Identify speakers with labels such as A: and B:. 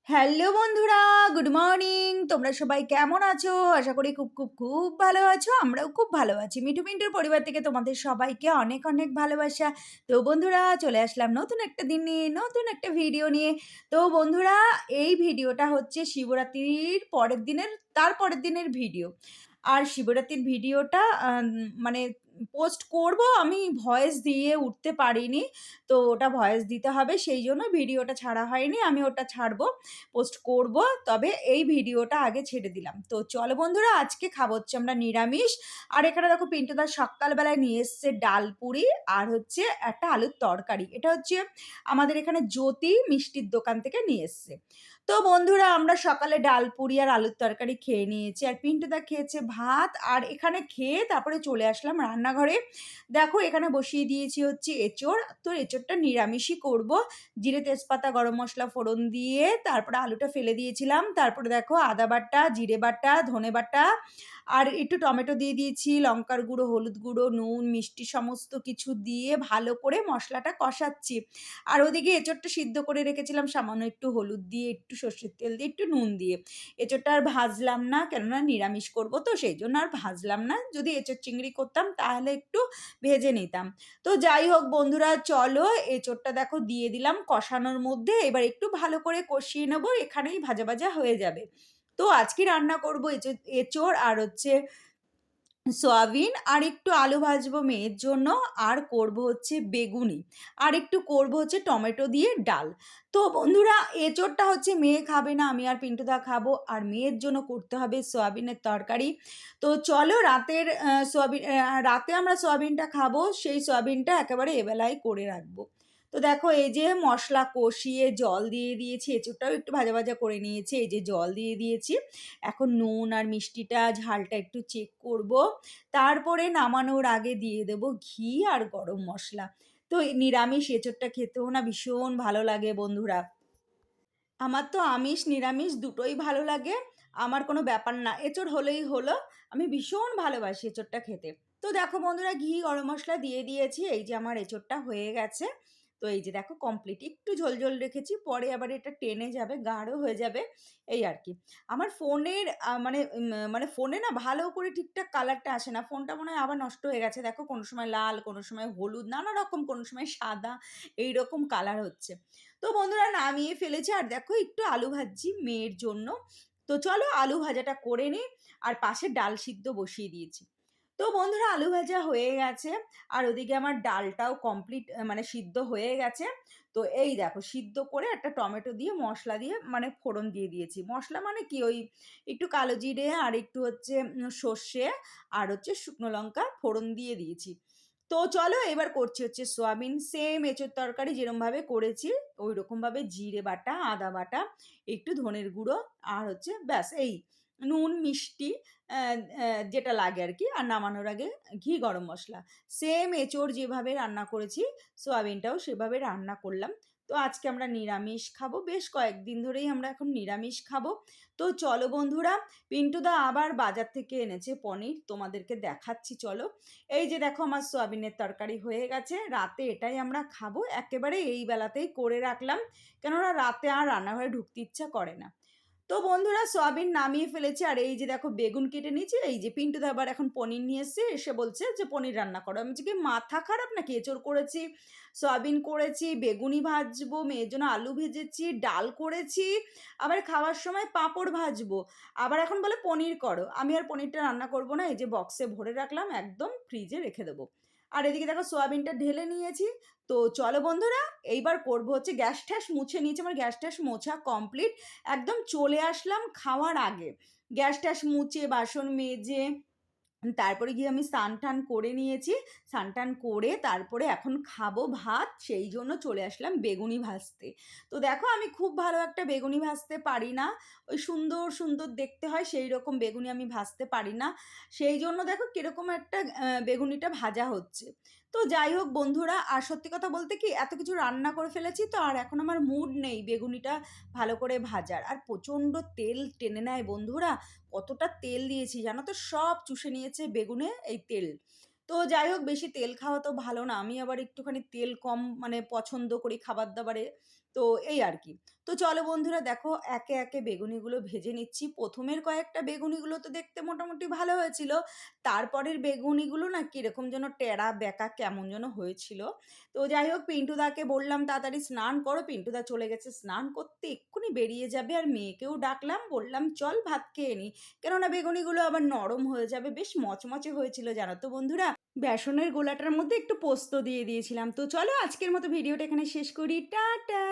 A: Hello বন্ধুরা, good morning. তোমরা সবাই কেমন আছো? আশা করি খুব খুব খুব ভালো আছো। আমরাও খুব ভালো আছি। মিঠু মিন্টুর পরিবার থেকে তোমাদের সবাইকে অনেক অনেক ভালোবাসা। তো বন্ধুরা, চলে আসলাম নতুন একটা দিন নিয়ে, নতুন একটা ভিডিও নিয়ে। তো বন্ধুরা, এই ভিডিওটা হচ্ছে শিবরাত্রির পরের দিনের তারপরের দিনের ভিডিও। আর শিবরাত্রির ভিডিওটা মানে পোস্ট করব, আমি ভয়েস দিয়ে উঠতে পারিনি। তো ওটা ভয়েস দিতে হবে, সেই জন্য ভিডিওটা ছাড়া হয়নি। আমি ওটা ছাড়বো, পোস্ট করব। তবে এই ভিডিওটা আগে ছেড়ে দিলাম। তো চলো বন্ধুরা, আজকে খাবো হচ্ছে আমরা নিরামিষ। আর এখানে দেখো পিন্টুদা সকালবেলায় নিয়ে এসছে ডাল পুরি আর হচ্ছে একটা আলুর তরকারি। এটা হচ্ছে আমাদের এখানে জ্যোতি মিষ্টির দোকান থেকে নিয়ে এসছে। তো বন্ধুরা, আমরা সকালে ডাল পুরি আর আলুর তরকারি খেয়ে নিয়েছি, আর পিন্টুদা খেয়েছে ভাত। আর এখানে খেয়ে তারপরে চলে আসলাম রান্নাঘরে। দেখো এখানে বসিয়ে দিয়েছি হচ্ছে এঁচোড়। তো এঁচোড়টা নিরামিষই করব। জিরে তেজপাতা গরম মশলা ফোড়ন দিয়ে তারপরে আলুটা ফেলে দিয়েছিলাম। তারপরে দেখো আদা বাটা, জিরে বাটা, ধনে বাটা আর একটু টমেটো দিয়ে দিয়েছি, লঙ্কার গুঁড়ো, হলুদ গুঁড়ো, নুন, মিষ্টি সমস্ত কিছু দিয়ে ভালো করে মশলাটা কষাচ্ছি। আর ওদিকে এঁচোড়টা সিদ্ধ করে রেখেছিলাম সামান্য একটু হলুদ দিয়ে, একটু সর্ষের তেল দিয়ে, একটু নুন দিয়ে। এঁচোড়টা আর ভাজলাম না, কেননা নিরামিষ করব, তো সেই জন্য আর ভাজলাম না। যদি এঁচোড় চিংড়ি করতাম তাহলে একটু ভেজে নিতাম। তো যাই হোক বন্ধুরা, চলো এঁচোড়টা দেখো দিয়ে দিলাম কষানোর মধ্যে। এবার একটু ভালো করে কষিয়ে নেবো, এখানেই ভাজা ভাজা হয়ে যাবে। তো আজকে রান্না করবো এঁচোড় আর হচ্ছে সয়াবিন, আর একটু আলু ভাজবো মেয়ের জন্য, আর করব হচ্ছে বেগুনি, আর একটু করব হচ্ছে টমেটো দিয়ে ডাল। তো বন্ধুরা, এঁচোড়টা হচ্ছে মেয়ে খাবে না, আমি আর পিন্টুদা খাবো। আর মেয়ের জন্য করতে হবে সয়াবিনের তরকারি। তো চলো রাতে আমরা সয়াবিনটা খাবো, সেই সয়াবিনটা একেবারে এবেলায় করে রাখবো। তো দেখো এই যে মশলা কষিয়ে জল দিয়ে দিয়েছি, এঁচোড়টাও একটু ভাজা ভাজা করে নিয়েছি, এই যে জল দিয়ে দিয়েছি। এখন নুন আর মিষ্টিটা, ঝালটা একটু চেক করব। তারপরে নামানোর আগে দিয়ে দেব ঘি আর গরম মশলা। তো এই নিরামিষ এঁচোড়টা খেতেও না ভীষণ ভালো লাগে বন্ধুরা। আমার তো আমিষ নিরামিষ দুটোই ভালো লাগে। আমার কোনো ব্যাপার না, এঁচোড় হলেই হলো। আমি ভীষণ ভালোবাসি এঁচোড়টা খেতে। তো দেখো বন্ধুরা, ঘি গরম মশলা দিয়ে দিয়েছি, এই যে আমার এঁচোড়টা হয়ে গেছে। তো এই যে দেখো কমপ্লিট, একটু ঝোল ঝোল রেখেছি, পরে আবার এটা টেনে যাবে, গাঢ় হয়ে যাবে, এই আর কি। আমার ফোনের মানে ফোনে না ভালো করে ঠিকঠাক কালারটা আসে না। ফোনটা মনে হয় আবার নষ্ট হয়ে গেছে। দেখো কোনো সময় লাল, কোনো সময় হলুদ, নানা রকম, কোনো সময় সাদা, এই রকম কালার হচ্ছে। তো বন্ধুরা, নামিয়ে ফেলেছি। আর দেখো একটু আলু ভাজছি মেয়ের জন্য। তো চলো আলু ভাজাটা করে নিই। আর পাশে ডাল সিদ্ধ বসিয়ে দিয়েছি। তো বন্ধুরা, আলু ভাজা হয়ে গেছে। আর ওদিকে আমার ডালটাও কমপ্লিট, মানে সিদ্ধ হয়ে গেছে। তো এই দেখো সিদ্ধ করে একটা টমেটো দিয়ে মশলা দিয়ে মানে ফোড়ন দিয়ে দিয়েছি। মশলা মানে কি, ওই একটু কালো জিরে আর একটু হচ্ছে সর্ষে আর হচ্ছে শুকনো লঙ্কা ফোড়ন দিয়ে দিয়েছি। তো চলো এবার করছি হচ্ছে সোয়াবিন, সেম এঁচোড় তরকারি যেরমভাবে করেছি ওই রকমভাবে জিরে বাটা, আদা বাটা, একটু ধনের গুঁড়ো, আর হচ্ছে ব্যাস এই নুন, মিষ্টি, যেটা লাগে আর কি। আর নামানোর আগে ঘি গরম মশলা। সেম এঁচোড় যেভাবে রান্না করেছি, সোয়াবিনটাও সেভাবে রান্না করলাম। তো আজকে আমরা নিরামিষ খাবো, বেশ কয়েকদিন ধরেই আমরা এখন নিরামিষ খাবো। তো চলো বন্ধুরা, পিন্টুদা আবার বাজার থেকে এনেছে পনির, তোমাদেরকে দেখাচ্ছি চলো। এই যে দেখো আমার সোয়াবিনের তরকারি হয়ে গেছে, রাতে এটাই আমরা খাবো, একেবারে এই বেলাতেই করে রাখলাম, কেননা রাতে আর রান্নাঘরে ঢুকতে ইচ্ছা করে না। তো বন্ধুরা, সয়াবিন নামিয়ে ফেলেছি। আর এই যে দেখো বেগুন কেটে নিয়েছি। এই যে পিন্টুদা আবার এখন পনির নিয়ে এসছে, এসে বলছে যে পনির রান্না করো। আমি বলছি কি, মাথা খারাপ নাকি? এঁচোড় করেছি, সয়াবিন করেছি, বেগুনি ভাজবো, মেয়ের জন্য আলু ভেজেছি, ডাল করেছি, আবার খাওয়ার সময় পাঁপড় ভাজবো, আবার এখন বলে পনির করো। আমি আর পনিরটা রান্না করব না, এই যে বক্সে ভরে রাখলাম, একদম ফ্রিজে রেখে দেবো। আর এদিকে দেখো সোয়াবিনটা ঢেলে নিয়েছি। তো চলো বন্ধুরা, এইবার করবো হচ্ছে গ্যাস ট্যাস মুছে নিয়েছি, আমার গ্যাস ট্যাস মোছা কমপ্লিট। একদম চলে আসলাম খাওয়ার আগে, গ্যাস ট্যাস মুছে বাসন মেজে তারপরে গিয়ে আমি স্নান টান করে নিয়েছি। স্নান টান করে তারপরে এখন খাবো ভাত, সেই জন্য চলে আসলাম বেগুনি ভাজতে। তো দেখো আমি খুব ভালো একটা বেগুনি ভাজতে পারি না, ওই সুন্দর সুন্দর দেখতে হয় সেই রকম বেগুনি আমি ভাজতে পারি না। সেই জন্য দেখো কিরকম একটা বেগুনিটা ভাজা হচ্ছে। তো যাই হোক বন্ধুরা, আর সত্যি কথা বলতে কি, এত কিছু রান্না করে ফেলেছি তো, আর এখন আমার মুড নেই বেগুনিটা ভালো করে ভাজার। আর প্রচণ্ড তেল টেনে নেয় বন্ধুরা, কতটা তেল দিয়েছি জানো তো, সব চুষে নিয়েছে বেগুনে এই তেল। তো যাই হোক বেশি তেল খাওয়া তো ভালো না। আমি আবার একটুখানি তেল কম মানে পছন্দ করি খাবার-দাবারে। তো এই আরকি। তো চলো বন্ধুরা দেখো একে, একে বেগুনিগুলো ভেজে নিচ্ছি। ১ম এর কয়েকটা বেগুনিগুলো তো দেখতে মোটামুটি ভালো হয়েছিল। তারপরের বেগুনিগুলো না কিরকম যেন টেরা বেঁকা কেমন যেন হয়েছিল। তো যাই হোক পিন্টুদাকে বললাম, "তাড়াতাড়ি স্নান করো।" পিন্টুদা চলে গেছে স্নান করতে, এক্ষুনি বেরিয়ে যাবে। আর মেয়েকেও ডাকলাম, বললাম, "চল ভাত খেয়ে নিই।" কেননা বেগুনিগুলো আবার নরম হয়ে যাবে। বেশ মচমচে হয়েছিল জানো তো বন্ধুরা। বেসনের গোলাটার মধ্যে একটু পোস্ত দিয়ে দিয়েছিলাম। তো চলো আজকের মতো ভিডিওটা এখানে শেষ করি। টাটা!